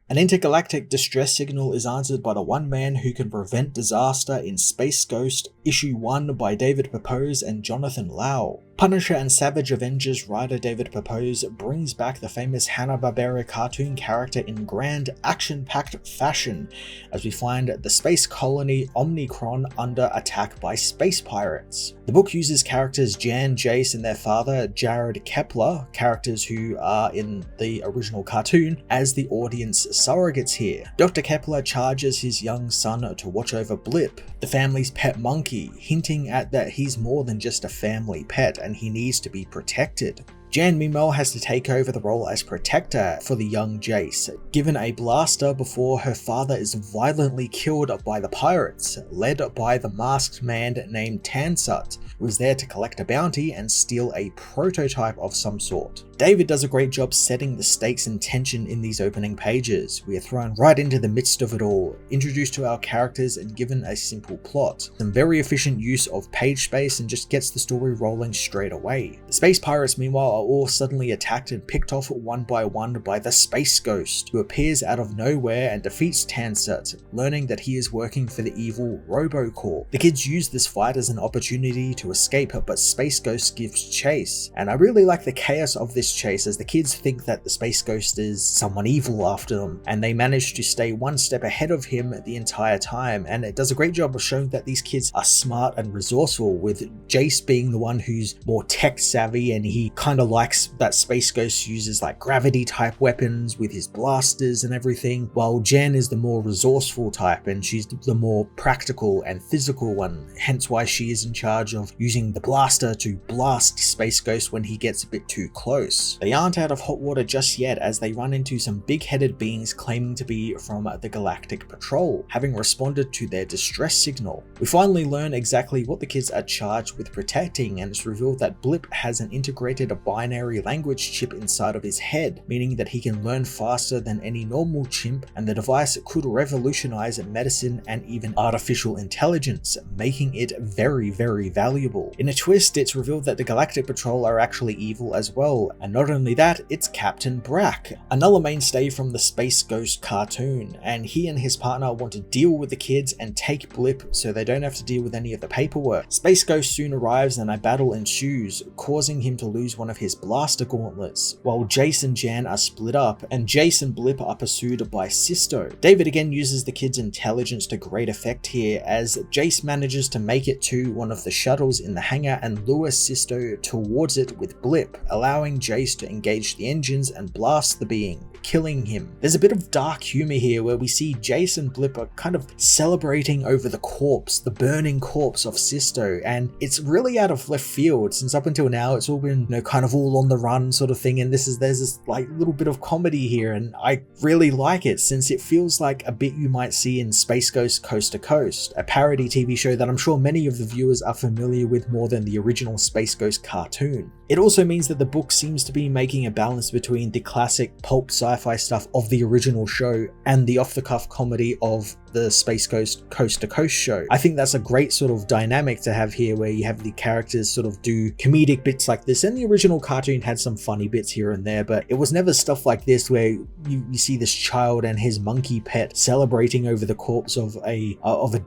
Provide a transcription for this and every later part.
An intergalactic distress signal is answered by the one man who can prevent disaster in Space Ghost Issue 1 by David Pepose and Jonathan Lau. Punisher and Savage Avengers writer David Pepose brings back the famous Hanna-Barbera cartoon character in grand, action-packed fashion as we find the space colony Omnicron under attack by space pirates. The book uses characters Jan, Jace and their father Jared Kepler, characters who are in the original cartoon, as the audience surrogates here. Dr. Kepler charges his young son to watch over Blip, the family's pet monkey, hinting at that he's more than just a family pet and he needs to be protected. Jan meanwhile has to take over the role as protector for the young Jace, given a blaster before her father is violently killed by the pirates, led by the masked man named Tansut, who is there to collect a bounty and steal a prototype of some sort. David does a great job setting the stakes and tension in these opening pages. We are thrown right into the midst of it all, introduced to our characters and given a simple plot. Some very efficient use of page space and just gets the story rolling straight away. The space pirates meanwhile are all suddenly attacked and picked off one by the Space Ghost, who appears out of nowhere and defeats Tansut, learning that he is working for the evil RoboCorp. The kids use this fight as an opportunity to escape, but Space Ghost gives chase, and I really like the chaos of this chase as the kids think that the Space Ghost is someone evil after them, and they manage to stay one step ahead of him the entire time, and it does a great job of showing that these kids are smart and resourceful, with Jace being the one who's more tech savvy and he kind of likes that Space Ghost uses like gravity type weapons with his blasters and everything, while Jen is the more resourceful type and she's the more practical and physical one, hence why she is in charge of using the blaster to blast Space Ghost when he gets a bit too close. They aren't out of hot water just yet as they run into some big-headed beings claiming to be from the Galactic Patrol, having responded to their distress signal. We finally learn exactly what the kids are charged with protecting, and it's revealed that Blip has an integrated binary language chip inside of his head, meaning that he can learn faster than any normal chimp, and the device could revolutionize medicine and even artificial intelligence, making it very, very valuable. In a twist, it's revealed that the Galactic Patrol are actually evil as well, and not only that, it's Captain Brack, another mainstay from the Space Ghost cartoon, and he and his partner want to deal with the kids and take Blip so they don't have to deal with any of the paperwork. Space Ghost soon arrives and a battle ensues, causing him to lose one of his blaster gauntlets, while Jace and Jan are split up, and Jace and Blip are pursued by Sisto. David again uses the kids' intelligence to great effect here, as Jace manages to make it to one of the shuttles in the hangar and lure Sisto towards it with Blip, allowing Jace to engage the engines and blast the being, killing him. There's a bit of dark humor here where we see Jace and Blip are kind of celebrating over the corpse, the burning corpse of Sisto, and it's really out of left field since up until now it's all been, kind of all on the run sort of thing, and there's this like little bit of comedy here, and I really like it since it feels like a bit you might see in Space Ghost Coast to Coast, a parody TV show that I'm sure many of the viewers are familiar with more than the original Space Ghost cartoon. It also means that the book seems to be making a balance between the classic pulp sci-fi stuff of the original show and the off-the-cuff comedy of the Space Ghost Coast to Coast show. I think that's a great sort of dynamic to have here where you have the characters sort of do comedic bits like this, and the original cartoon had some funny bits here and there, but it was never stuff like this where you see this child and his monkey pet celebrating over the corpse of a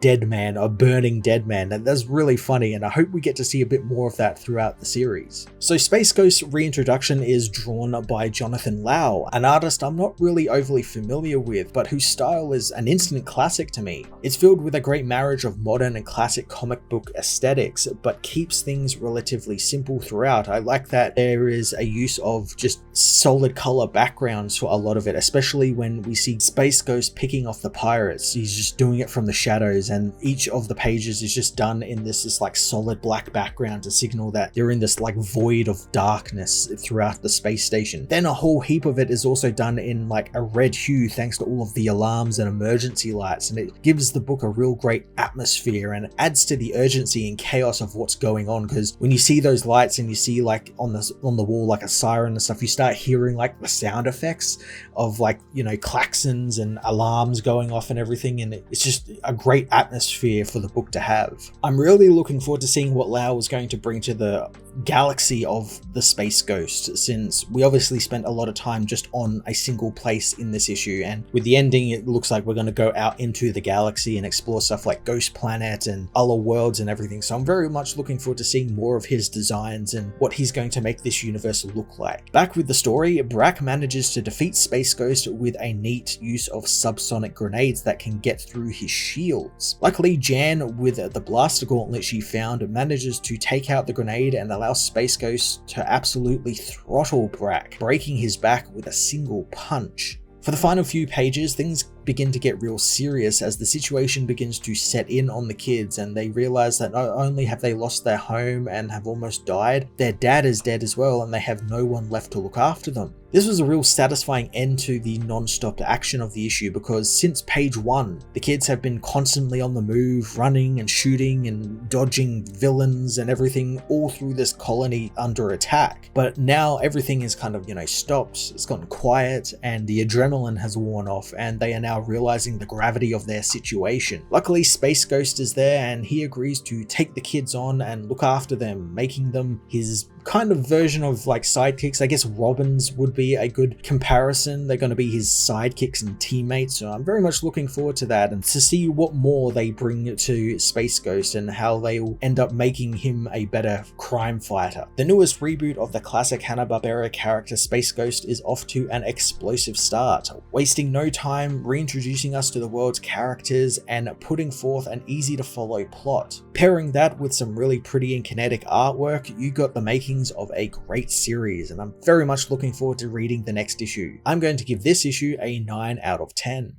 dead man, a burning dead man. And that's really funny, and I hope we get to see a bit more of that throughout the series. So Space Ghost's reintroduction is drawn by Jonathan Lau, an artist I'm not really overly familiar with, but whose style is an instant classic to me. It's filled with a great marriage of modern and classic comic book aesthetics, but keeps things relatively simple throughout. I like that there is a use of just solid color backgrounds for a lot of it, especially when we see Space Ghost picking off the pirates. He's just doing it from the shadows, and each of the pages is just done in this like solid black background to signal that they're in this like void of darkness throughout the space station. Then a whole heap of it is also done in like a red hue thanks to all of the alarms and emergency lights, and it gives the book a real great atmosphere and adds to the urgency and chaos of what's going on, because when you see those lights and you see like on the wall like a siren and stuff, you start hearing like the sound effects of like klaxons and alarms going off and everything, and it's just a great atmosphere for the book to have. I'm really looking forward to seeing what Lau is going to bring to the galaxy of the Space Ghost, since we obviously spent a lot of time just on a single place in this issue, and with the ending it looks like we're going to go out into the galaxy and explore stuff like Ghost Planet and other worlds and everything. So I'm very much looking forward to seeing more of his designs and what he's going to make this universe look like. Back with the story, Brack manages to defeat Space Ghost with a neat use of subsonic grenades that can get through his shields. Luckily, Jan, with the blaster gauntlet she found, manages to take out the grenade and allow Space Ghost to absolutely throttle Brack, breaking his back with a single punch. For the final few pages, things begin to get real serious as the situation begins to set in on the kids, and they realize that not only have they lost their home and have almost died, their dad is dead as well, and they have no one left to look after them. This was a real satisfying end to the non-stop action of the issue, because since page 1, the kids have been constantly on the move, running and shooting and dodging villains and everything all through this colony under attack. But now everything is kind of, stopped, it's gotten quiet, and the adrenaline has worn off, and they are now realizing the gravity of their situation. Luckily, Space Ghost is there, and he agrees to take the kids on and look after them, making them his kind of version of like sidekicks. I guess Robins would be a good comparison. They're going to be his sidekicks and teammates, so I'm very much looking forward to that and to see what more they bring to Space Ghost and how they'll end up making him a better crime fighter. The newest reboot of the classic Hanna-Barbera character Space Ghost is off to an explosive start, wasting no time reintroducing us to the world's characters and putting forth an easy to follow plot. Pairing that with some really pretty and kinetic artwork, you got the makings of a great series, and I'm very much looking forward to reading the next issue. I'm going to give this issue a 9 out of 10.